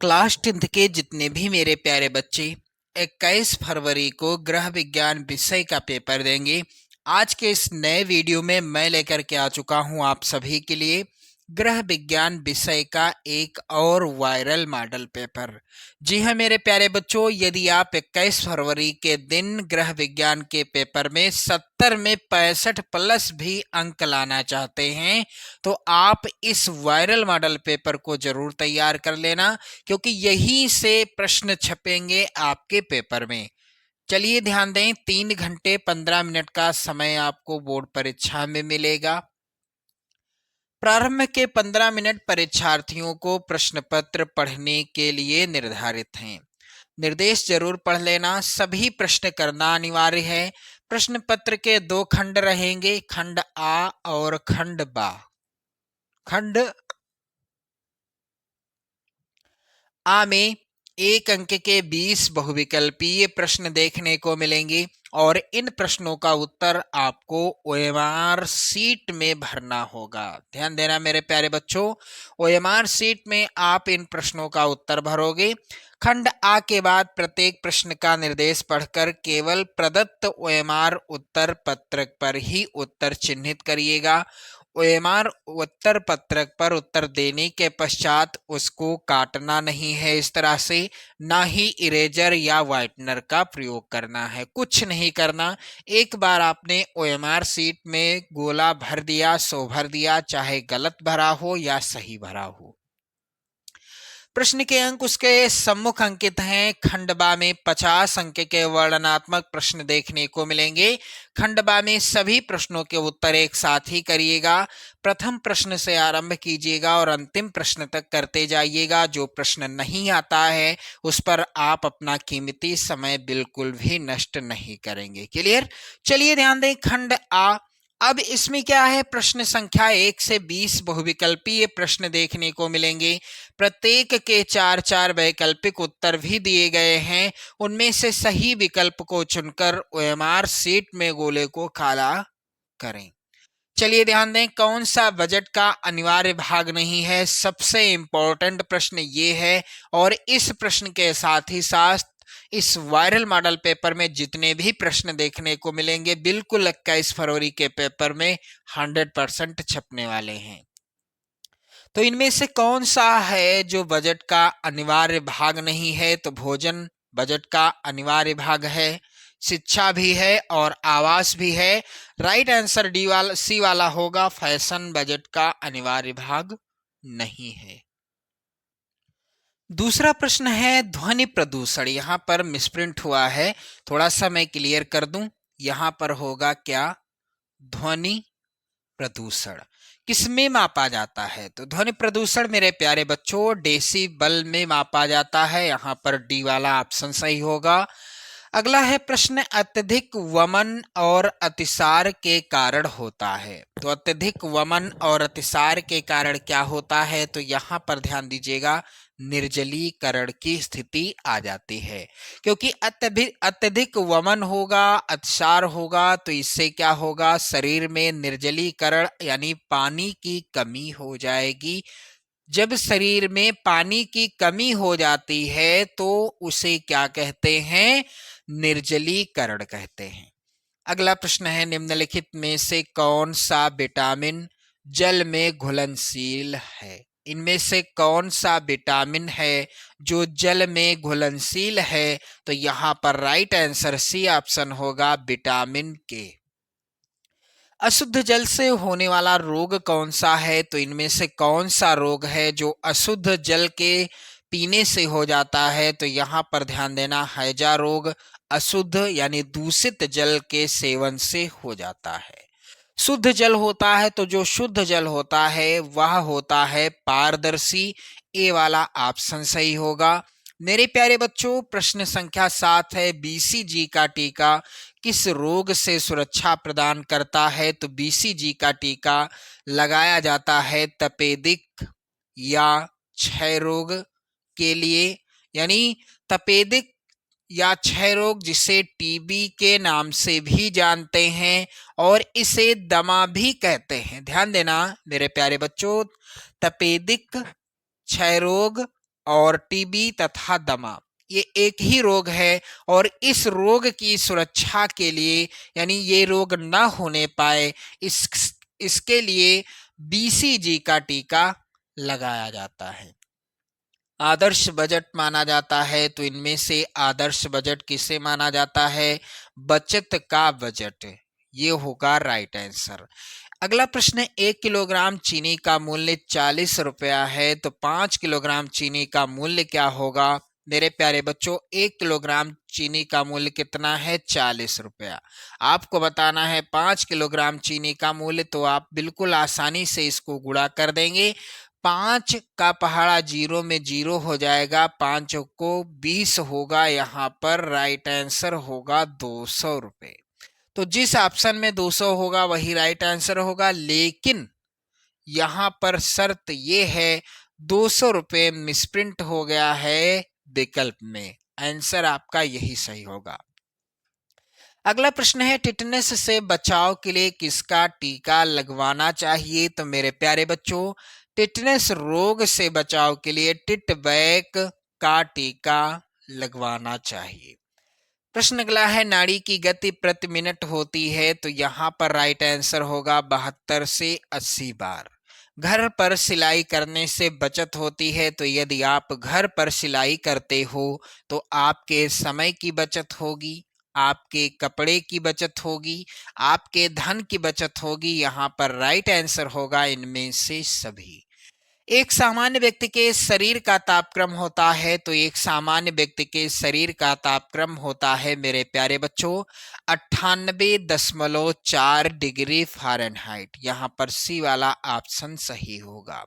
Class 10th के जितने भी मेरे प्यारे बच्चे 21 फरवरी को गृह विज्ञान विषय का पेपर देंगे। आज के इस नए वीडियो में मैं लेकर के आ चुका हूं आप सभी के लिए गृह विज्ञान विषय का एक और वायरल मॉडल पेपर। जी हां मेरे प्यारे बच्चों, यदि आप 21 फरवरी के दिन गृह विज्ञान के पेपर में 70 में 65 प्लस भी अंक लाना चाहते हैं तो आप इस वायरल मॉडल पेपर को जरूर तैयार कर लेना, क्योंकि यहीं से प्रश्न छपेंगे आपके पेपर में। चलिए ध्यान दें, 3 घंटे 15 मिनट का समय आपको बोर्ड परीक्षा में मिलेगा। प्रारंभ के 15 मिनट परीक्षार्थियों को प्रश्न पत्र पढ़ने के लिए निर्धारित हैं। निर्देश जरूर पढ़ लेना, सभी प्रश्न करना अनिवार्य है। प्रश्न पत्र के 2 खंड रहेंगे, खंड आ और खंड बा। खंड आ में 1 अंक के 20 बहुविकल्पीय प्रश्न देखने को मिलेंगे और इन प्रश्नों का उत्तर आपको ओएमआर सीट में भरना होगा। ध्यान देना मेरे प्यारे बच्चों, ओएमआर सीट में आप इन प्रश्नों का उत्तर भरोगे। खंड आ के बाद प्रत्येक प्रश्न का निर्देश पढ़कर केवल प्रदत्त ओएमआर उत्तर पत्रक पर ही उत्तर चिन्हित करिएगा। ओएमआर उत्तर पत्रक पर उत्तर देने के पश्चात उसको काटना नहीं है इस तरह से, ना ही इरेजर या व्हाइटनर का प्रयोग करना है, कुछ नहीं करना। एक बार आपने ओएमआर सीट में गोला भर दिया सो भर दिया, चाहे गलत भरा हो या सही भरा हो। प्रश्न के अंक उसके सम्मुख अंकित हैं। खंडबा में 50 अंक के वर्णनात्मक प्रश्न देखने को मिलेंगे। खंडबा में सभी प्रश्नों के उत्तर एक साथ ही करिएगा। प्रथम प्रश्न से आरंभ कीजिएगा और अंतिम प्रश्न तक करते जाइएगा। जो प्रश्न नहीं आता है उस पर आप अपना कीमती समय बिल्कुल भी नष्ट नहीं करेंगे। क्लियर? चलिए ध्यान दें, खंड आ। अब इसमें क्या है, प्रश्न संख्या 1 से 20 बहुविकल्पीय प्रश्न देखने को मिलेंगे। प्रत्येक के 4-4 वैकल्पिक उत्तर भी दिए गए हैं। उनमें से सही विकल्प को चुनकर ओएमआर सीट में गोले को काला करें। चलिए ध्यान दें, कौन सा बजट का अनिवार्य भाग नहीं है। सबसे इंपॉर्टेंट प्रश्न ये है और इस प्रश्न के साथ ही साथ इस वायरल मॉडल पेपर में जितने भी प्रश्न देखने को मिलेंगे बिल्कुल 21 फरवरी के पेपर में 100% छपने वाले हैं। तो इनमें से कौन सा है जो बजट का अनिवार्य भाग नहीं है? तो भोजन बजट का अनिवार्य भाग है, शिक्षा भी है और आवास भी है। राइट आंसर डी वाला सी वाला होगा, फैशन बजट का अनिवार्य भाग नहीं है। दूसरा प्रश्न है ध्वनि प्रदूषण। यहां पर मिसप्रिंट हुआ है, थोड़ा सा मैं क्लियर कर दूं। यहां पर होगा क्या, ध्वनि प्रदूषण किसमें मापा जाता है? तो ध्वनि प्रदूषण मेरे प्यारे बच्चों डेसिबल में मापा जाता है। यहां पर डी वाला ऑप्शन सही होगा। अगला है प्रश्न, अत्यधिक वमन और अतिसार के कारण होता है। तो अत्यधिक वमन और अतिसार के कारण क्या होता है? तो यहां पर ध्यान दीजिएगा, निर्जलीकरण की स्थिति आ जाती है। क्योंकि अत्यधिक वमन होगा, अतिसार होगा, तो इससे क्या होगा, शरीर में निर्जलीकरण यानी पानी की कमी हो जाएगी। जब शरीर में पानी की कमी हो जाती है तो उसे क्या कहते हैं, निर्जलीकरण कहते हैं। अगला प्रश्न है, निम्नलिखित में से कौन सा विटामिन जल में घुलनशील है? इनमें से कौन सा विटामिन है जो जल में घुलनशील है? तो यहां पर राइट आंसर सी ऑप्शन होगा, विटामिन के। अशुद्ध जल से होने वाला रोग कौन सा है? तो इनमें से कौन सा रोग है जो अशुद्ध जल के पीने से हो जाता है? तो यहां पर ध्यान देना, हैजा रोग अशुद्ध यानी दूषित जल के सेवन से हो जाता है। शुद्ध जल होता है तो जो शुद्ध जल होता है वह होता है पारदर्शी। ए वाला ऑप्शन सही होगा। मेरे प्यारे बच्चों प्रश्न संख्या 7 है, बीसीजी का टीका किस रोग से सुरक्षा प्रदान करता है? तो बीसीजी का टीका लगाया जाता है तपेदिक या क्षय रोग के लिए, यानी तपेदिक या क्षय रोग जिसे टीबी के नाम से भी जानते हैं और इसे दमा भी कहते हैं। ध्यान देना मेरे प्यारे बच्चों, तपेदिक, क्षय रोग और टीबी तथा दमा ये एक ही रोग है, और इस रोग की सुरक्षा के लिए, यानी ये रोग ना होने पाए, इस इसके लिए बीसीजी का टीका लगाया जाता है। आदर्श बजट माना जाता है, तो इनमें से आदर्श बजट किसे माना जाता है? बचत का बजट। ये होगा राइट आंसर। अगला प्रश्न है, 1 किलोग्राम चीनी का मूल्य 40 रुपया है, तो 5 किलोग्राम चीनी का मूल्य क्या होगा? मेरे प्यारे बच्चों, 1 किलोग्राम चीनी का मूल्य कितना है? 40 रुपया। आपको बताना है 5 किलोग्राम चीनी का मूल्य, तो आप बिल्कुल आसानी से इसको गुणा कर देंगे। 5 का पहाड़ा 0 में 0 हो जाएगा, 5 को 20 होगा, यहाँ पर राइट आंसर होगा 200 रुपये। तो जिस ऑप्शन में 200 होगा वही राइट आंसर होगा, लेकिन यहां पर शर्त यह है 200 रुपये मिसप्रिंट हो गया है विकल्प में। आंसर आपका यही सही होगा। अगला प्रश्न है, टिटनेस से बचाव के लिए किसका टीका लगवाना चाहिए? तो मेरे प्यारे बच्चों, टिटनेस रोग से बचाव के लिए टिटवैक का टीका लगवाना चाहिए। प्रश्न अगला है, नाड़ी की गति प्रति मिनट होती है, तो यहाँ पर राइट आंसर होगा 72 से 80 बार। घर पर सिलाई करने से बचत होती है, तो यदि आप घर पर सिलाई करते हो तो आपके समय की बचत होगी, आपके कपड़े की बचत होगी, आपके धन की बचत होगी। यहाँ पर राइट आंसर होगा इनमें से सभी। एक सामान्य व्यक्ति के शरीर का तापक्रम होता है, तो एक सामान्य व्यक्ति के शरीर का तापक्रम होता है मेरे प्यारे बच्चों 98.4 डिग्री फ़ारेनहाइट। यहाँ पर सी वाला ऑप्शन सही होगा।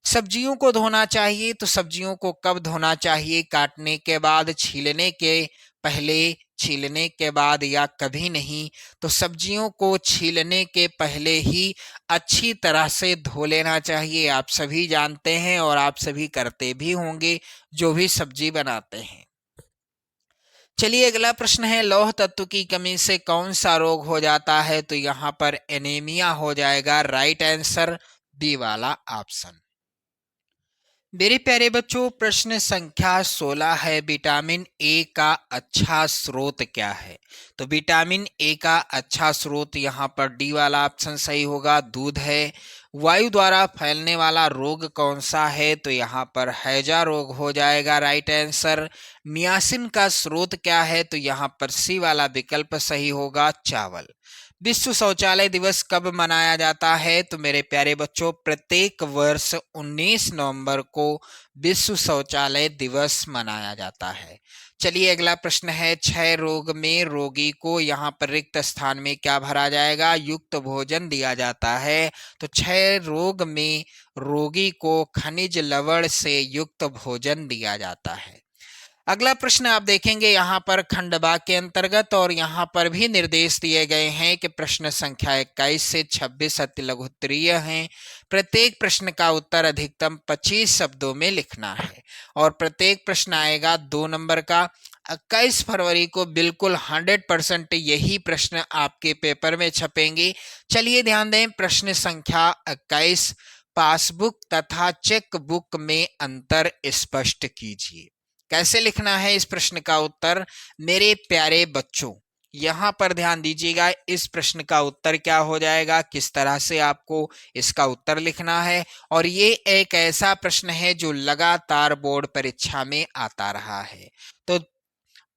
सब्जियों को धोना चाहिए, तो सब्जियों को कब धोना चाहिए? काटने के बाद, छीलने के पहले, छीलने के बाद, या कभी नहीं? तो सब्जियों को छीलने के पहले ही अच्छी तरह से धो लेना चाहिए। आप सभी जानते हैं और आप सभी करते भी होंगे जो भी सब्जी बनाते हैं। चलिए अगला प्रश्न है, लौह तत्व की कमी से कौन सा रोग हो जाता है? तो यहाँ पर एनीमिया हो जाएगा, राइट आंसर बी वाला ऑप्शन। मेरे प्यारे बच्चों, प्रश्न संख्या 16 है, विटामिन ए का अच्छा स्रोत क्या है? तो विटामिन ए का अच्छा स्रोत यहाँ पर डी वाला ऑप्शन सही होगा, दूध है। वायु द्वारा फैलने वाला रोग कौन सा है? तो यहाँ पर हैजा रोग हो जाएगा, राइट आंसर। नियासिन का स्रोत क्या है? तो यहाँ पर सी वाला विकल्प सही होगा, चावल। विश्व शौचालय दिवस कब मनाया जाता है? तो मेरे प्यारे बच्चों, प्रत्येक वर्ष 19 नवंबर को विश्व शौचालय दिवस मनाया जाता है। चलिए अगला प्रश्न है, क्षय रोग में रोगी को यहाँ पर रिक्त स्थान में क्या भरा जाएगा? युक्त भोजन दिया जाता है। तो क्षय रोग में रोगी को खनिज लवण से युक्त भोजन दिया जाता है। अगला प्रश्न आप देखेंगे यहाँ पर खंडवा के अंतर्गत, और यहाँ पर भी निर्देश दिए गए हैं कि प्रश्न संख्या 21 से 26 अति लघु उत्तरीय हैं। प्रत्येक प्रश्न का उत्तर अधिकतम 25 शब्दों में लिखना है, और प्रत्येक प्रश्न आएगा 2 नंबर का। 21 फरवरी को बिल्कुल 100% यही प्रश्न आपके पेपर में छपेंगे। चलिए ध्यान दें, प्रश्न संख्या 21, पासबुक तथा चेक बुक में अंतर स्पष्ट कीजिए। कैसे लिखना है इस प्रश्न का उत्तर? मेरे प्यारे बच्चों, यहां पर ध्यान दीजिएगा, इस प्रश्न का उत्तर क्या हो जाएगा, किस तरह से आपको इसका उत्तर लिखना है। और ये एक ऐसा प्रश्न है जो लगातार बोर्ड परीक्षा में आता रहा है। तो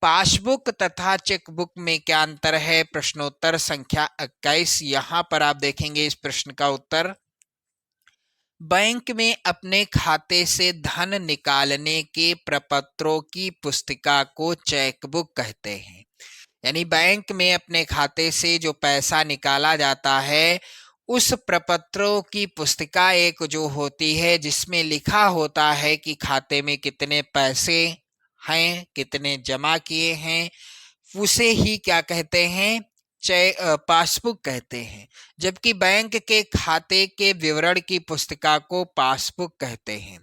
पासबुक तथा चेकबुक में क्या अंतर है? प्रश्नोत्तर संख्या 21, यहां पर आप देखेंगे इस प्रश्न का उत्तर, बैंक में अपने खाते से धन निकालने के प्रपत्रों की पुस्तिका को चेकबुक कहते हैं। यानी बैंक में अपने खाते से जो पैसा निकाला जाता है, उस प्रपत्रों की पुस्तिका एक जो होती है जिसमें लिखा होता है कि खाते में कितने पैसे हैं, कितने जमा किए हैं, उसे ही क्या कहते हैं? पासबुक कहते हैं। जबकि बैंक के खाते के विवरण की पुस्तिका को पासबुक कहते हैं।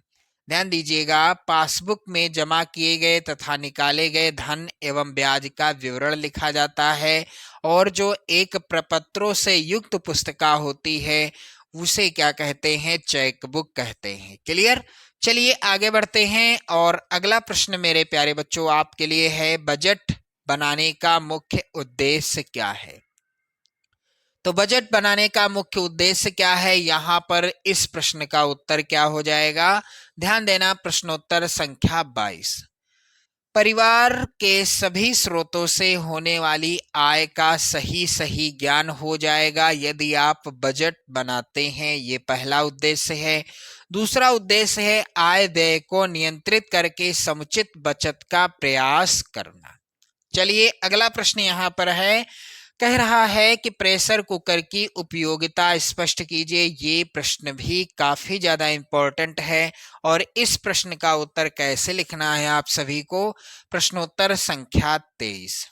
ध्यान दीजिएगा, पासबुक में जमा किए गए तथा निकाले गए धन एवं ब्याज का विवरण लिखा जाता है, और जो एक प्रपत्रों से युक्त पुस्तिका होती है उसे क्या कहते हैं? चेकबुक कहते हैं। क्लियर? चलिए आगे बढ़ते हैं और अगला प्रश्न मेरे प्यारे बच्चों आपके लिए है, बजट बनाने का मुख्य उद्देश्य क्या है। तो बजट बनाने का मुख्य उद्देश्य क्या है, यहां पर इस प्रश्न का उत्तर क्या हो जाएगा, ध्यान देना, प्रश्नोत्तर संख्या 22। परिवार के सभी स्रोतों से होने वाली आय का सही सही ज्ञान हो जाएगा यदि आप बजट बनाते हैं, ये पहला उद्देश्य है। दूसरा उद्देश्य है आय व्यय को नियंत्रित करके समुचित बचत का प्रयास करना। चलिए अगला प्रश्न यहाँ पर है, कह रहा है कि प्रेशर कुकर की उपयोगिता स्पष्ट कीजिए। ये प्रश्न भी काफी ज्यादा इंपॉर्टेंट है और इस प्रश्न का उत्तर कैसे लिखना है आप सभी को, प्रश्नोत्तर संख्या 23।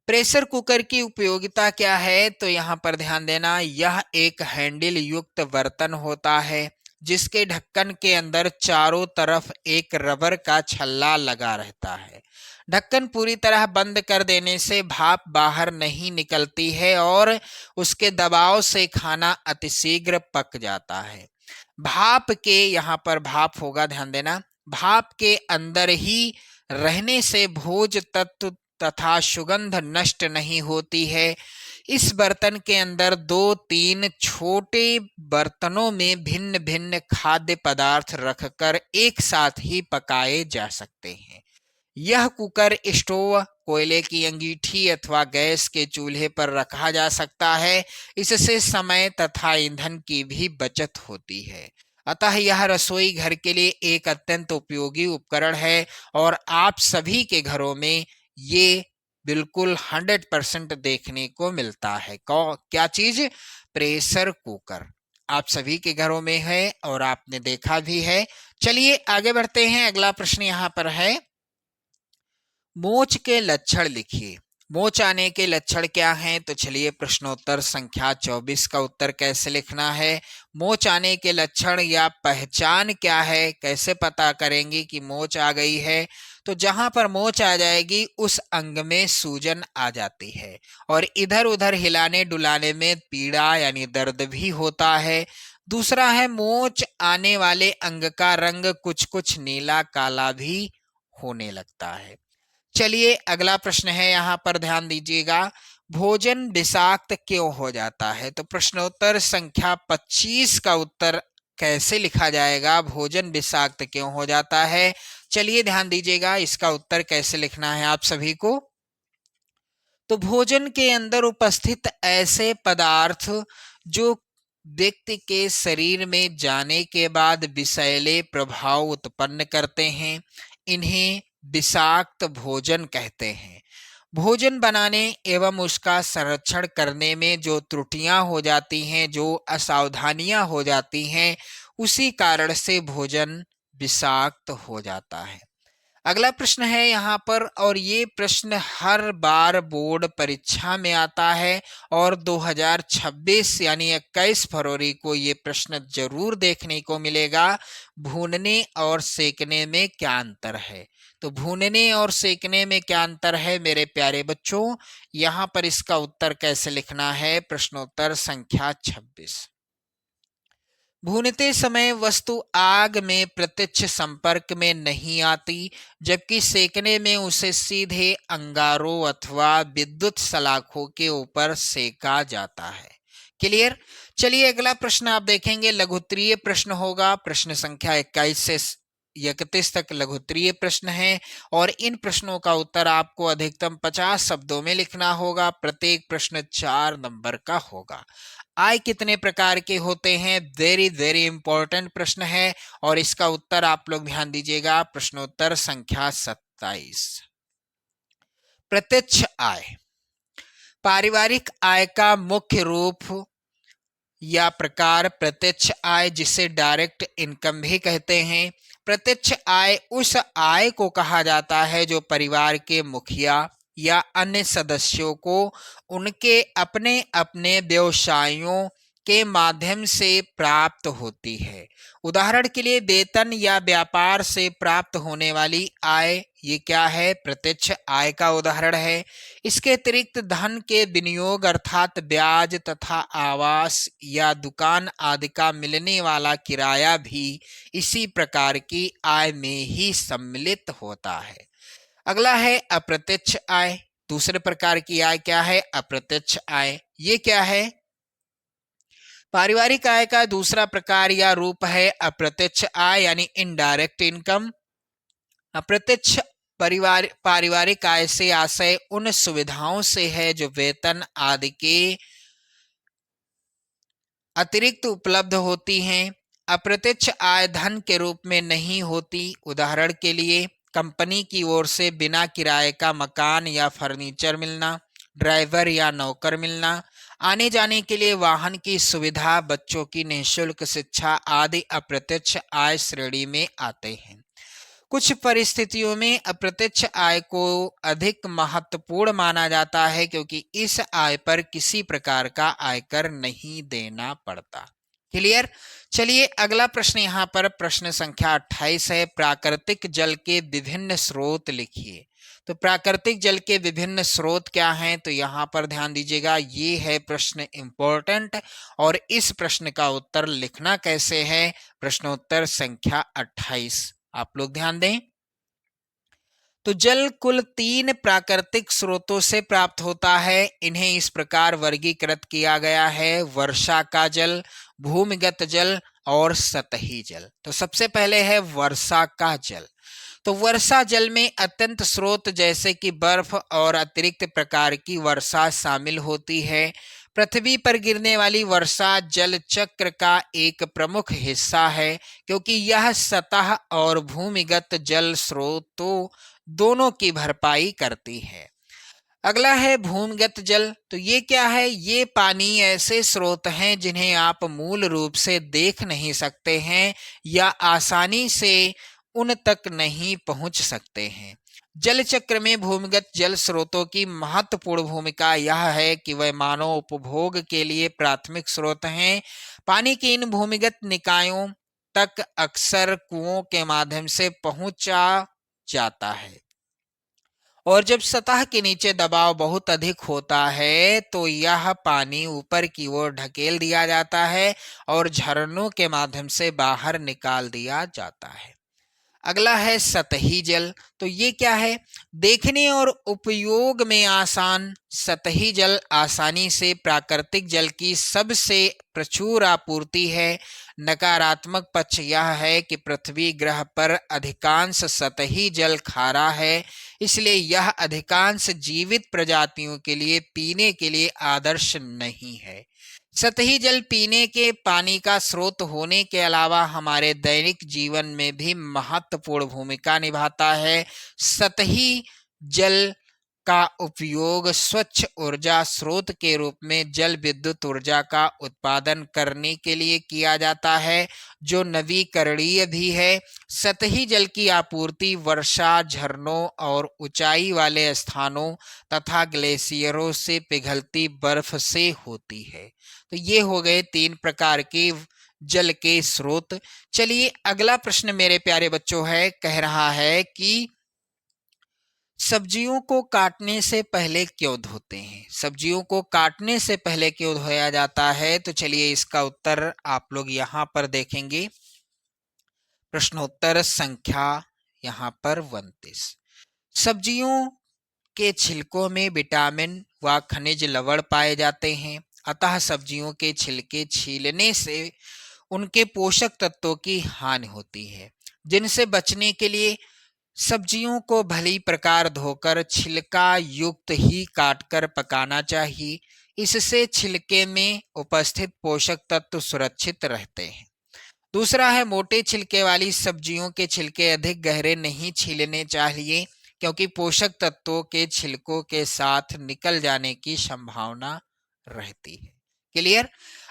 प्रेशर कुकर की उपयोगिता क्या है, तो यहाँ पर ध्यान देना, यह एक हैंडल युक्त बर्तन होता है जिसके ढक्कन के अंदर चारों तरफ एक रबर का छल्ला लगा रहता है। ढक्कन पूरी तरह बंद कर देने से भाप बाहर नहीं निकलती है और उसके दबाव से खाना अतिशीघ्र पक जाता है। भाप के, यहाँ पर भाप होगा, ध्यान देना, भाप के अंदर ही रहने से भोज तत्व तथा सुगंध नष्ट नहीं होती है। इस बर्तन के अंदर 2-3 छोटे बर्तनों में भिन्न भिन्न खाद्य पदार्थ रखकर एक साथ ही पकाए जा सकते हैं। यह कुकर स्टोव, कोयले की अंगीठी अथवा गैस के चूल्हे पर रखा जा सकता है। इससे समय तथा ईंधन की भी बचत होती है। अतः यह रसोई घर के लिए एक अत्यंत उपयोगी उपकरण है और आप सभी के घरों में ये बिल्कुल 100% देखने को मिलता है। क्या चीज, प्रेशर कुकर आप सभी के घरों में है और आपने देखा भी है। चलिए आगे बढ़ते हैं, अगला प्रश्न यहाँ पर है, मोच के लक्षण लिखिए। मोच आने के लक्षण क्या हैं, तो चलिए प्रश्नोत्तर संख्या 24 का उत्तर कैसे लिखना है। मोच आने के लक्षण या पहचान क्या है, कैसे पता करेंगे कि मोच आ गई है, तो जहां पर मोच आ जाएगी उस अंग में सूजन आ जाती है और इधर उधर हिलाने डुलाने में पीड़ा यानी दर्द भी होता है। दूसरा है, मोच आने वाले अंग का रंग कुछ कुछ नीला काला भी होने लगता है। चलिए अगला प्रश्न है, यहां पर ध्यान दीजिएगा, भोजन विषाक्त क्यों हो जाता है, तो प्रश्नोत्तर संख्या 25 का उत्तर कैसे लिखा जाएगा, भोजन विषाक्त क्यों हो जाता है। चलिए ध्यान दीजिएगा, इसका उत्तर कैसे लिखना है आप सभी को। तो भोजन के अंदर उपस्थित ऐसे पदार्थ जो व्यक्ति के शरीर में जाने के बाद विषैले प्रभाव उत्पन्न करते हैं, इन्हें विषाक्त भोजन कहते हैं। भोजन बनाने एवं उसका संरक्षण करने में जो त्रुटियां हो जाती हैं, जो असावधानियां हो जाती हैं, उसी कारण से भोजन विषाक्त हो जाता है। अगला प्रश्न है यहाँ पर, और ये प्रश्न हर बार बोर्ड परीक्षा में आता है और 2026 यानी 21 फरवरी को ये प्रश्न जरूर देखने को मिलेगा। भूनने और सेकने में क्या अंतर है, तो भूनने और सेकने में क्या अंतर है मेरे प्यारे बच्चों, यहाँ पर इसका उत्तर कैसे लिखना है, प्रश्नोत्तर संख्या 26। भूनते समय वस्तु आग में प्रत्यक्ष संपर्क में नहीं आती, जबकि सेकने में उसे सीधे अंगारों अथवा विद्युत सलाखों के ऊपर सेका जाता है। क्लियर। चलिए अगला प्रश्न आप देखेंगे, लघुत्तरीय प्रश्न होगा। प्रश्न संख्या 21 से 31 तक लघुत्तरीय प्रश्न है और इन प्रश्नों का उत्तर आपको अधिकतम 50 शब्दों में लिखना होगा। प्रत्येक प्रश्न 4 नंबर का होगा। आय कितने प्रकार के होते हैं, वेरी वेरी इंपॉर्टेंट प्रश्न है और इसका उत्तर आप लोग ध्यान दीजिएगा, प्रश्नोत्तर संख्या 27। प्रत्यक्ष आय, पारिवारिक आय का मुख्य रूप या प्रकार प्रत्यक्ष आय, जिसे डायरेक्ट इनकम भी कहते हैं। प्रत्यक्ष आय उस आय को कहा जाता है जो परिवार के मुखिया या अन्य सदस्यों को उनके अपने अपने व्यवसायों के माध्यम से प्राप्त होती है। उदाहरण के लिए वेतन या व्यापार से प्राप्त होने वाली आय, ये क्या है? प्रत्यक्ष आय का उदाहरण है। इसके अतिरिक्त धन के विनियोग अर्थात ब्याज तथा आवास या दुकान आदि का मिलने वाला किराया भी इसी प्रकार की आय में ही सम्मिलित होता है। अगला है अप्रत्यक्ष आय। दूसरे प्रकार की आय क्या है? अप्रत्यक्ष आय। ये क्या है? पारिवारिक आय का दूसरा प्रकार या रूप है अप्रत्यक्ष आय यानी इनडायरेक्ट इनकम। अप्रत्यक्ष पारिवारिक आय से आशय उन सुविधाओं से है जो वेतन आदि के अतिरिक्त उपलब्ध होती हैं। अप्रत्यक्ष आय धन के रूप में नहीं होती। उदाहरण के लिए कंपनी की ओर से बिना किराए का मकान या फर्नीचर मिलना, ड्राइवर या नौकर मिलना, आने जाने के लिए वाहन की सुविधा, बच्चों की निःशुल्क शिक्षा आदि अप्रत्यक्ष आय श्रेणी में आते हैं। कुछ परिस्थितियों में अप्रत्यक्ष आय को अधिक महत्वपूर्ण माना जाता है क्योंकि इस आय पर किसी प्रकार का आयकर नहीं देना पड़ता। क्लियर? चलिए अगला प्रश्न यहाँ पर प्रश्न संख्या 28 है। प्राकृतिक जल के विभिन्न स्रोत लिखिए। तो प्राकृतिक जल के विभिन्न स्रोत क्या हैं? तो यहाँ पर ध्यान दीजिएगा, ये है प्रश्न इंपॉर्टेंट। और इस प्रश्न का उत्तर लिखना कैसे है? प्रश्नोत्तर संख्या 28 आप लोग ध्यान दें। तो जल कुल 3 प्राकृतिक स्रोतों से प्राप्त होता है। इन्हें इस प्रकार वर्गीकृत किया गया है: वर्षा का जल, भूमिगत जल और सतही जल। तो सबसे पहले है वर्षा का जल। तो वर्षा जल में अत्यंत स्रोत जैसे कि बर्फ और अतिरिक्त प्रकार की वर्षा शामिल होती है। पृथ्वी पर गिरने वाली वर्षा जल चक्र का एक प्रमुख हिस्सा है क्योंकि यह सतह और भूमिगत जल स्रोतों दोनों की भरपाई करती है। अगला है भूमिगत जल। तो ये क्या है? ये पानी ऐसे स्रोत हैं जिन्हें आप मूल रूप से देख नहीं सकते हैं या आसानी से उन तक नहीं पहुंच सकते हैं। जल चक्र में भूमिगत जल स्रोतों की महत्वपूर्ण भूमिका यह है कि वह मानव उपभोग के लिए प्राथमिक स्रोत हैं। पानी के इन भूमिगत निकायों तक अक्सर कुओं के माध्यम से पहुंचा जाता है और जब सतह के नीचे दबाव बहुत अधिक होता है तो यह पानी ऊपर की ओर ढकेल दिया जाता है और झरनों के माध्यम से बाहर निकाल दिया जाता है। अगला है सतही जल। तो ये क्या है? देखने और उपयोग में आसान सतही जल आसानी से प्राकृतिक जल की सबसे प्रचुर आपूर्ति है। नकारात्मक पक्ष यह है कि पृथ्वी ग्रह पर अधिकांश सतही जल खारा है, इसलिए यह अधिकांश जीवित प्रजातियों के लिए पीने के लिए आदर्श नहीं है। सतही जल पीने के पानी का स्रोत होने के अलावा हमारे दैनिक जीवन में भी महत्वपूर्ण भूमिका निभाता है। सतही जल का उपयोग स्वच्छ ऊर्जा स्रोत के रूप में जल विद्युत ऊर्जा का उत्पादन करने के लिए किया जाता है जो नवीकरणीय भी है। सतही जल की आपूर्ति वर्षा, झरनों और ऊंचाई वाले स्थानों तथा ग्लेशियरों से पिघलती बर्फ से होती है। तो ये हो गए 3 प्रकार के जल के स्रोत। चलिए अगला प्रश्न मेरे प्यारे बच्चों है, कह रहा है कि सब्जियों को काटने से पहले क्यों धोते हैं? सब्जियों को काटने से पहले क्यों धोया जाता है? तो चलिए इसका उत्तर आप लोग यहाँ पर देखेंगे। प्रश्नोत्तर संख्या यहाँ पर 29। सब्जियों के छिलकों में विटामिन व खनिज लवण पाए जाते हैं, अतः सब्जियों के छिलके छीलने से उनके पोषक तत्वों की हानि होती है, जिनसे बचने के लिए सब्जियों को भली प्रकार धोकर छिलका युक्त ही काटकर पकाना चाहिए। इससे छिलके में उपस्थित पोषक तत्व सुरक्षित रहते हैं। दूसरा है मोटे छिलके वाली सब्जियों के छिलके अधिक गहरे नहीं छीलने चाहिए क्योंकि पोषक तत्वों के छिलकों के साथ निकल जाने की संभावना रहती है। क्लियर?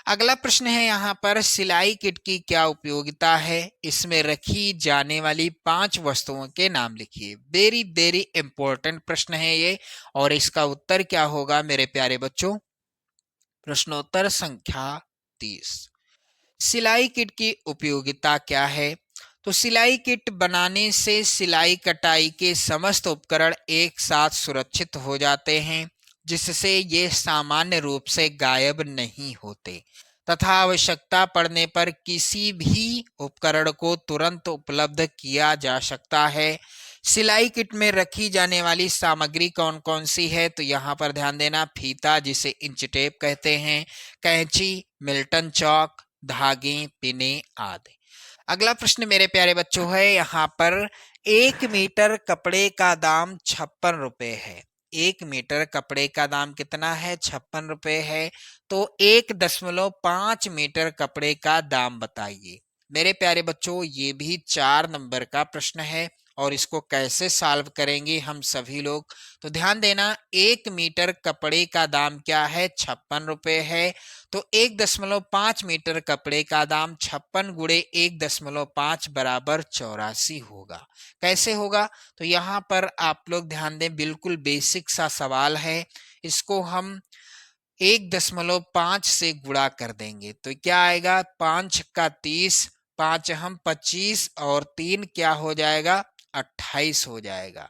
अगला प्रश्न है यहाँ पर सिलाई किट की क्या उपयोगिता है? इसमें रखी जाने वाली 5 वस्तुओं के नाम लिखिए। वेरी वेरी इंपॉर्टेंट प्रश्न है ये और इसका उत्तर क्या होगा मेरे प्यारे बच्चों? प्रश्नोत्तर संख्या 30। सिलाई किट की उपयोगिता क्या है? तो सिलाई किट बनाने से सिलाई कटाई के समस्त उपकरण एक साथ सुरक्षित हो जाते हैं, जिससे ये सामान्य रूप से गायब नहीं होते तथा आवश्यकता पड़ने पर किसी भी उपकरण को तुरंत उपलब्ध किया जा सकता है। सिलाई किट में रखी जाने वाली सामग्री कौन कौन सी है? तो यहाँ पर ध्यान देना, फीता जिसे इंच टेप कहते हैं, कैंची, मिल्टन चौक, धागे, पिने आदि। अगला प्रश्न मेरे प्यारे बच्चों है यहाँ पर, 1 मीटर कपड़े का दाम 56 रुपए है। 1 मीटर कपड़े का दाम कितना है? 56 रुपए है। तो 1.5 मीटर कपड़े का दाम बताइए। मेरे प्यारे बच्चों, ये भी 4 नंबर का प्रश्न है और इसको कैसे सॉल्व करेंगे हम सभी लोग? तो ध्यान देना, 1 मीटर कपड़े का दाम क्या है? 56 रुपए है। तो 1.5 मीटर कपड़े का दाम 56 गुणे 1.5 बराबर 84 होगा। कैसे होगा? तो यहाँ पर आप लोग ध्यान दें, बिल्कुल बेसिक सा सवाल है। इसको हम 1.5 से गुणा कर देंगे तो क्या आएगा? 5 का 30, 5 हम 25 और 3 क्या हो जाएगा? 28 हो जाएगा।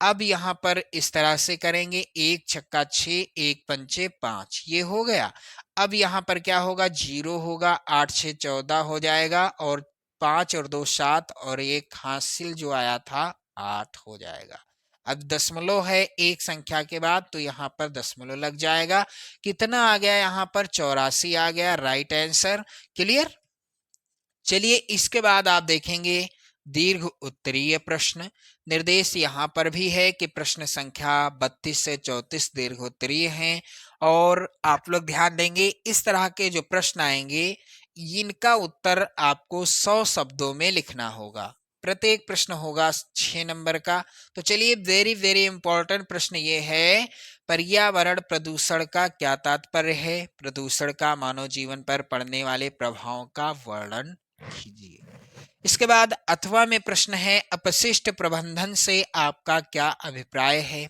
अब यहाँ पर इस तरह से करेंगे, 1 छक्का 6, 1 पंचे 5, ये हो गया। अब यहाँ पर क्या होगा? 0 होगा, 8 6 14 हो जाएगा और 5 और 2 7 और एक हासिल जो आया था 8 हो जाएगा। अब दशमलव है एक संख्या के बाद तो यहाँ पर दशमलव लग जाएगा। कितना आ गया? यहाँ पर 84 आ गया, राइट आंसर। क्लियर? चलिए इसके बाद आप देखेंगे दीर्घ उत्तरीय प्रश्न। निर्देश यहाँ पर भी है कि प्रश्न संख्या 32 से 34 दीर्घ उत्तरीय हैं और आप लोग ध्यान देंगे, इस तरह के जो प्रश्न आएंगे इनका उत्तर आपको 100 शब्दों में लिखना होगा। प्रत्येक प्रश्न होगा 6 नंबर का। तो चलिए, वेरी वेरी इंपॉर्टेंट प्रश्न ये है, पर्यावरण प्रदूषण का क्या तात्पर्य है? प्रदूषण का मानव जीवन पर पड़ने वाले प्रभावों का वर्णन कीजिए। इसके बाद अथवा में प्रश्न है, अपशिष्ट प्रबंधन से आपका क्या अभिप्राय है?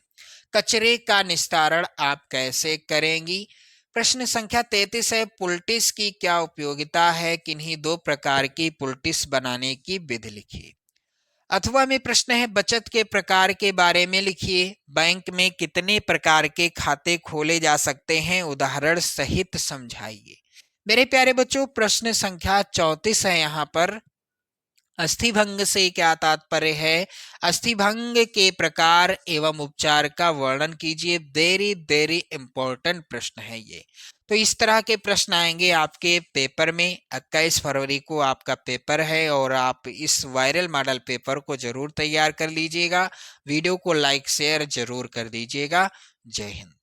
कचरे का निस्तारण आप कैसे करेंगी? प्रश्न संख्या 33 है, पुलटिस की क्या उपयोगिता है? किन्हीं 2 प्रकार की पुलटिस बनाने की विधि लिखिए। अथवा में प्रश्न है, बचत के प्रकार के बारे में लिखिए। बैंक में कितने प्रकार के खाते खोले जा सकते हैं? उदाहरण सहित समझाइए। मेरे प्यारे बच्चों, प्रश्न संख्या 34 है यहाँ पर, अस्थिभंग से क्या तात्पर्य है? अस्थिभंग के प्रकार एवं उपचार का वर्णन कीजिए। वेरी वेरी इंपॉर्टेंट प्रश्न है ये। तो इस तरह के प्रश्न आएंगे आपके पेपर में। 21 फरवरी को आपका पेपर है और आप इस वायरल मॉडल पेपर को जरूर तैयार कर लीजिएगा। वीडियो को लाइक शेयर जरूर कर दीजिएगा। जय हिंद।